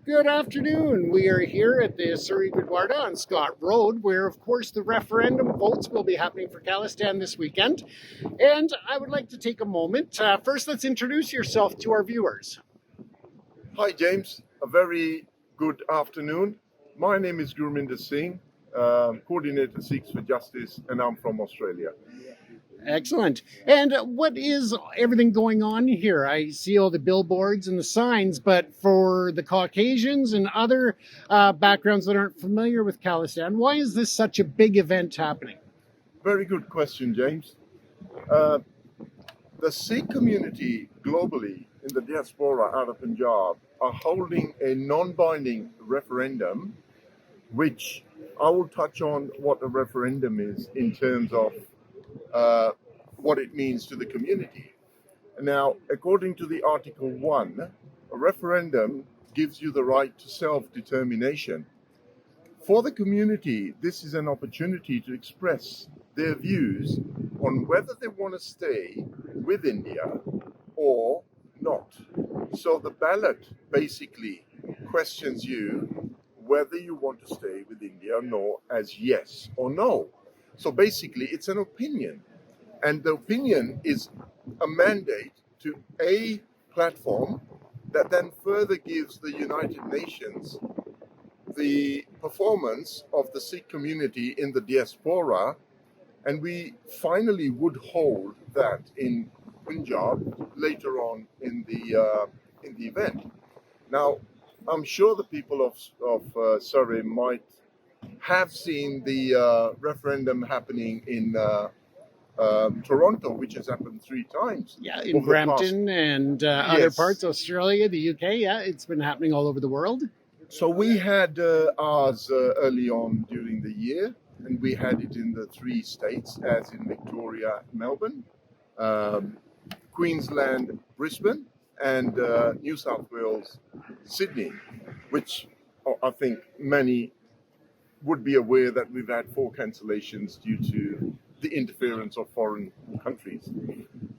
Good afternoon. We are here at the Surrey Gurdwara on Scott Road, where, of course, the referendum votes will be happening for Khalistan this weekend. And I would like to take a moment. First, let's introduce yourself to our viewers. Hi, James. A very good afternoon. My name is Gurminder Singh, coordinator Sikhs for Justice, and I'm from Australia. Excellent. And what is everything going on here? I see all the billboards and the signs, but for the Caucasians and other backgrounds that aren't familiar with Khalistan, why is this such a big event happening? Very good question, James. Uh, the Sikh community globally in the diaspora out of Punjab are holding a non-binding referendum, which I will touch on what a referendum is in terms of what it means to the community. Now, according to the Article 1, a referendum gives you the right to self-determination. For the community, this is an opportunity to express their views on whether they want to stay with India or not. So the ballot basically questions you whether you want to stay with India or no, as yes or no. So basically, it's an opinion. And the opinion is a mandate to a platform that then further gives the United Nations the performance of the Sikh community in the diaspora, and we finally would hold that in Punjab later on in the event. Now, I'm sure the people of Surrey might have seen the referendum happening in Toronto, which has happened 3 times. Yeah, in Brampton and other parts, Australia, the UK. Yeah, it's been happening all over the world. So we had ours early on during the year, and we had it in the 3 states, as in Victoria, Melbourne, Queensland, Brisbane, and New South Wales, Sydney, which I think many would be aware that we've had 4 cancellations due to the interference of foreign countries.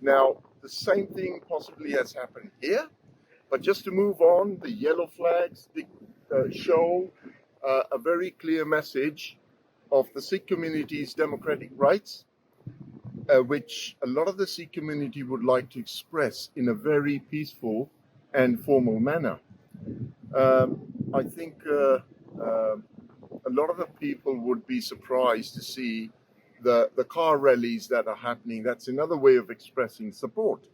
Now, the same thing possibly has happened here, but just to move on, the yellow flags show a very clear message of the Sikh community's democratic rights, which a lot of the Sikh community would like to express in a very peaceful and formal manner. I think a lot of the people would be surprised to see the car rallies that are happening. That's another way of expressing support.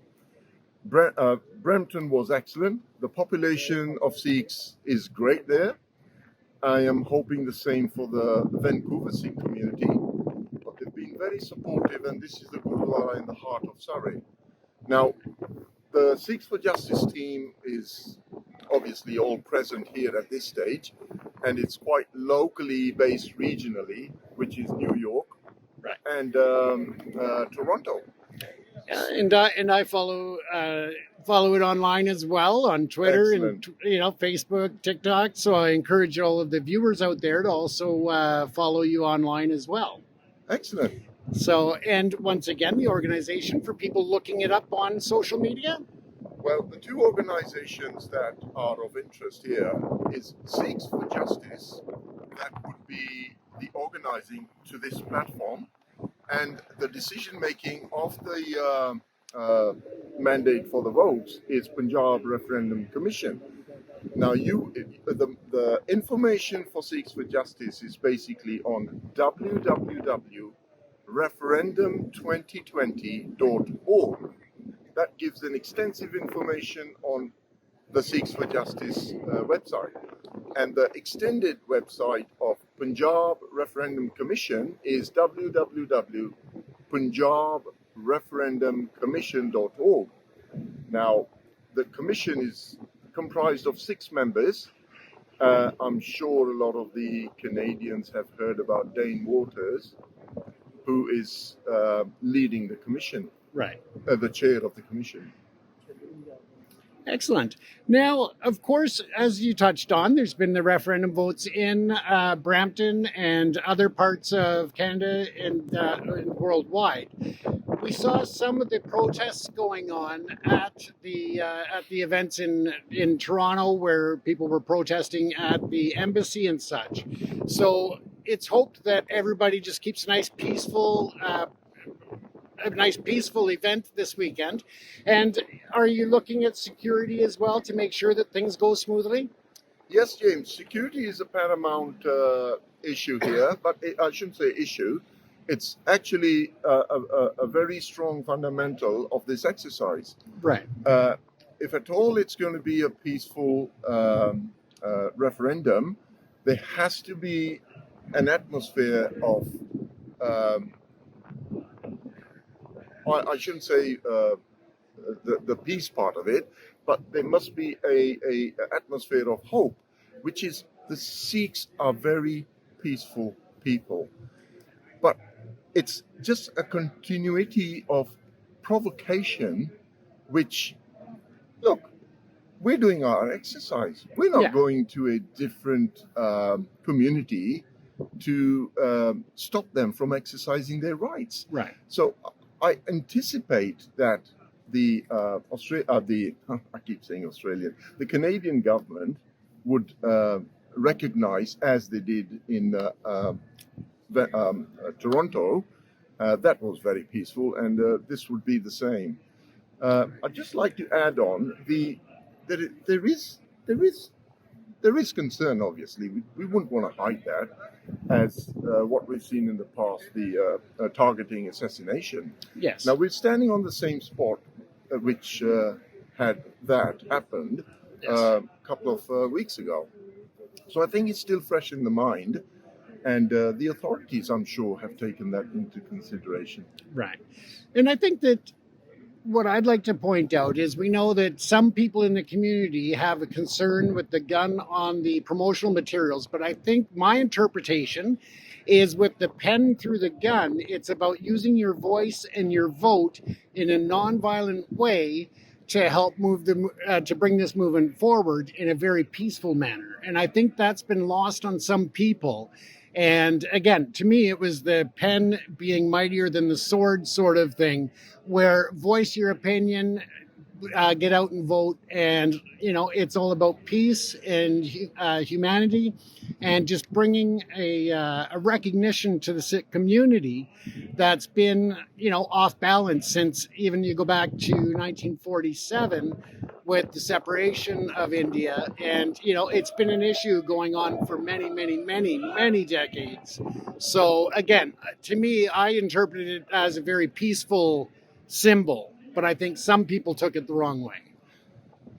Brampton was excellent. The population of Sikhs is great there. I am hoping the same for the Vancouver Sikh community. But they've been very supportive, and this is the Gurdwara in the heart of Surrey. Now, the Sikhs for Justice team is obviously all present here at this stage, and it's quite locally based regionally, which is New York, right, and Toronto. And I follow it online as well on Twitter. Excellent. And Facebook, TikTok. So I encourage all of the viewers out there to also follow you online as well. Excellent. So, and once again, the organization for people looking it up on social media. Well, the 2 organizations that are of interest here is Sikhs for Justice, that would be the organizing to this platform, and the decision-making of the mandate for the votes is Punjab Referendum Commission. Now, the information for Sikhs for Justice is basically on www.referendum2020.org. That gives an extensive information on the Sikhs for Justice website. And the extended website of Punjab Referendum Commission is www.punjabreferendumcommission.org. Now, the commission is comprised of 6 members. I'm sure a lot of the Canadians have heard about Dane Waters, who is leading the commission. Right. The chair of the commission. Excellent. Now, of course, as you touched on, there's been the referendum votes in Brampton and other parts of Canada and worldwide. we saw some of the protests going on at the events in Toronto, where people were protesting at the embassy and such. So it's hoped that everybody just keeps a nice peaceful event this weekend. And are you looking at security as well to make sure that things go smoothly? Yes, James, security is a paramount issue here, but I shouldn't say issue. It's actually a very strong fundamental of this exercise. Right. If at all it's going to be a peaceful referendum, there has to be an atmosphere of, I shouldn't say the peace part of it, but there must be a atmosphere of hope, which is the Sikhs are very peaceful people. But it's just a continuity of provocation, which, look, we're doing our exercise. We're not going to a different community to stop them from exercising their rights. Right. So I anticipate that the I keep saying Australian, the Canadian government would recognize, as they did in Toronto, that was very peaceful, and this would be the same. I'd just like to add on that there is concern. Obviously, we wouldn't want to hide that, as what we've seen in the past, the targeting assassination. Yes. Now we're standing on the same spot which had that happened a couple of weeks ago. So I think it's still fresh in the mind, and the authorities, I'm sure, have taken that into consideration. Right. And I think that what I'd like to point out is we know that some people in the community have a concern with the gun on the promotional materials, but I think my interpretation is with the pen through the gun, it's about using your voice and your vote in a nonviolent way to help to bring this movement forward in a very peaceful manner. And I think that's been lost on some people. And again, to me, it was the pen being mightier than the sword sort of thing, where voice your opinion, get out and vote. And, it's all about peace and humanity, and just bringing a recognition to the Sikh community that's been, off balance since even you go back to 1947 with the separation of India. And, it's been an issue going on for many, many, many, many decades. So again, to me, I interpreted it as a very peaceful symbol, but I think some people took it the wrong way.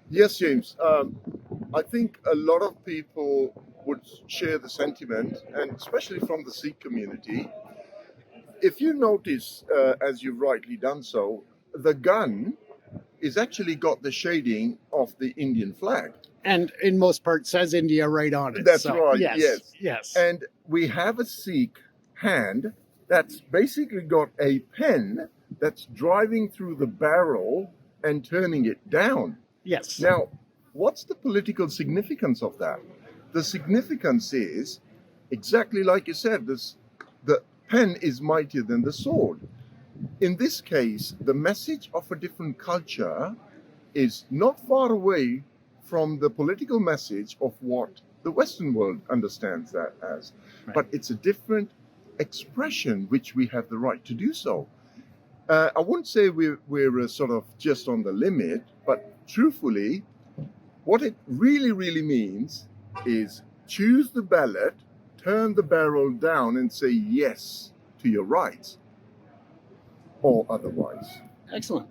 Yes, James. I think a lot of people would share the sentiment, and especially from the Sikh community. If you notice, as you've rightly done so, the gun is actually got the shading of the Indian flag. And in most parts says India right on it. That's right, yes. And we have a Sikh hand that's basically got a pen that's driving through the barrel and turning it down. Yes. Now, what's the political significance of that? The significance is, exactly like you said, the pen is mightier than the sword. In this case, the message of a different culture is not far away from the political message of what the Western world understands that as. Right. But it's a different expression, which we have the right to do so. I wouldn't say we're sort of just on the limit, but truthfully, what it really, really means is choose the ballot, turn the barrel down, and say yes to your rights, or otherwise. Excellent.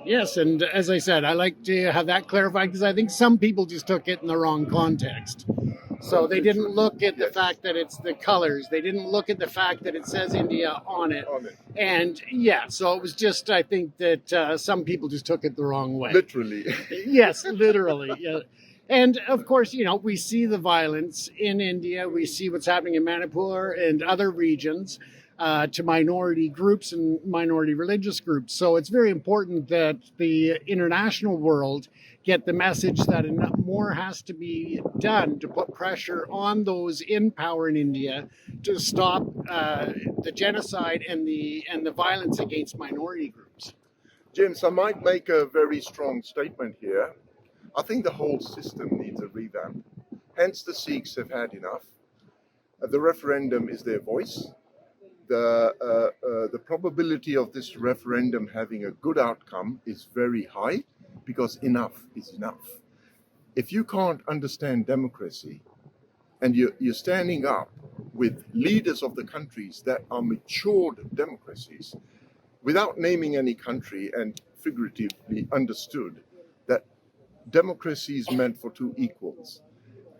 Yes, and as I said, I like to have that clarified, because I think some people just took it in the wrong context. So they didn't look at the fact that it's the colors. They didn't look at the fact that it says India on it. And so it was just, I think that some people just took it the wrong way. Literally. Yes, literally. Yeah. And of course, we see the violence in India. We see what's happening in Manipur and other regions to minority groups and minority religious groups. So it's very important that the international world get the message that more has to be done to put pressure on those in power in India to stop the genocide and the violence against minority groups? James, I might make a very strong statement here. I think the whole system needs a revamp. Hence, the Sikhs have had enough. The referendum is their voice. The probability of this referendum having a good outcome is very high because enough is enough. If you can't understand democracy and you're standing up with leaders of the countries that are matured democracies, without naming any country and figuratively understood that democracy is meant for two equals.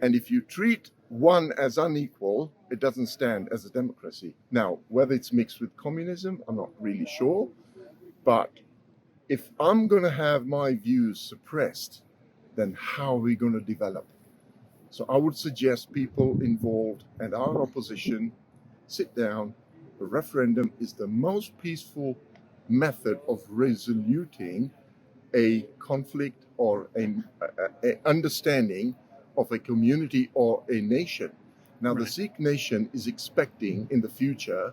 And if you treat one as unequal, it doesn't stand as a democracy. Now, whether it's mixed with communism, I'm not really sure. But if I'm going to have my views suppressed, then how are we going to develop? So I would suggest people involved and our opposition sit down. The referendum is the most peaceful method of resoluting a conflict or an understanding of a community or a nation. Now, the Sikh nation is expecting in the future,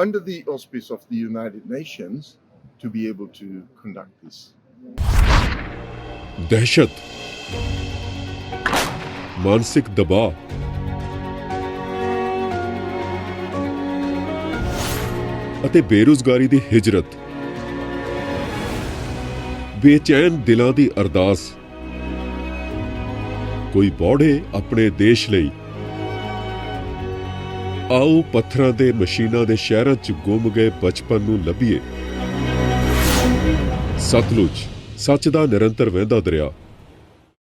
under the auspice of the United Nations, to be able to conduct this. ਦਹਿਸ਼ਤ, ਮਾਨਸਿਕ ਦਬਾਅ, ਅਤੇ ਬੇਰੁਜ਼ਗਾਰੀ ਦੀ ਹਿਜਰਤ, ਬੇਚੈਨ ਦਿਲਾਂ ਦੀ ਅਰਦਾਸ, ਕੋਈ ਬੌੜੇ ਆਪਣੇ ਦੇਸ਼ ਲਈ। ਆਓ ਪੱਥਰਾਂ ਦੇ ਮਸ਼ੀਨਾਂ ਦੇ ਸ਼ਹਿਰਾਂ 'ਚ ਗੁੰਮ ਗਏ ਬਚਪਨ ਨੂੰ ਲੱਭੀਏ। ਸਤਲੁਜ, ਸੱਚ ਦਾ ਨਿਰੰਤਰ ਵਹਿੰਦਾ ਦਰਿਆ।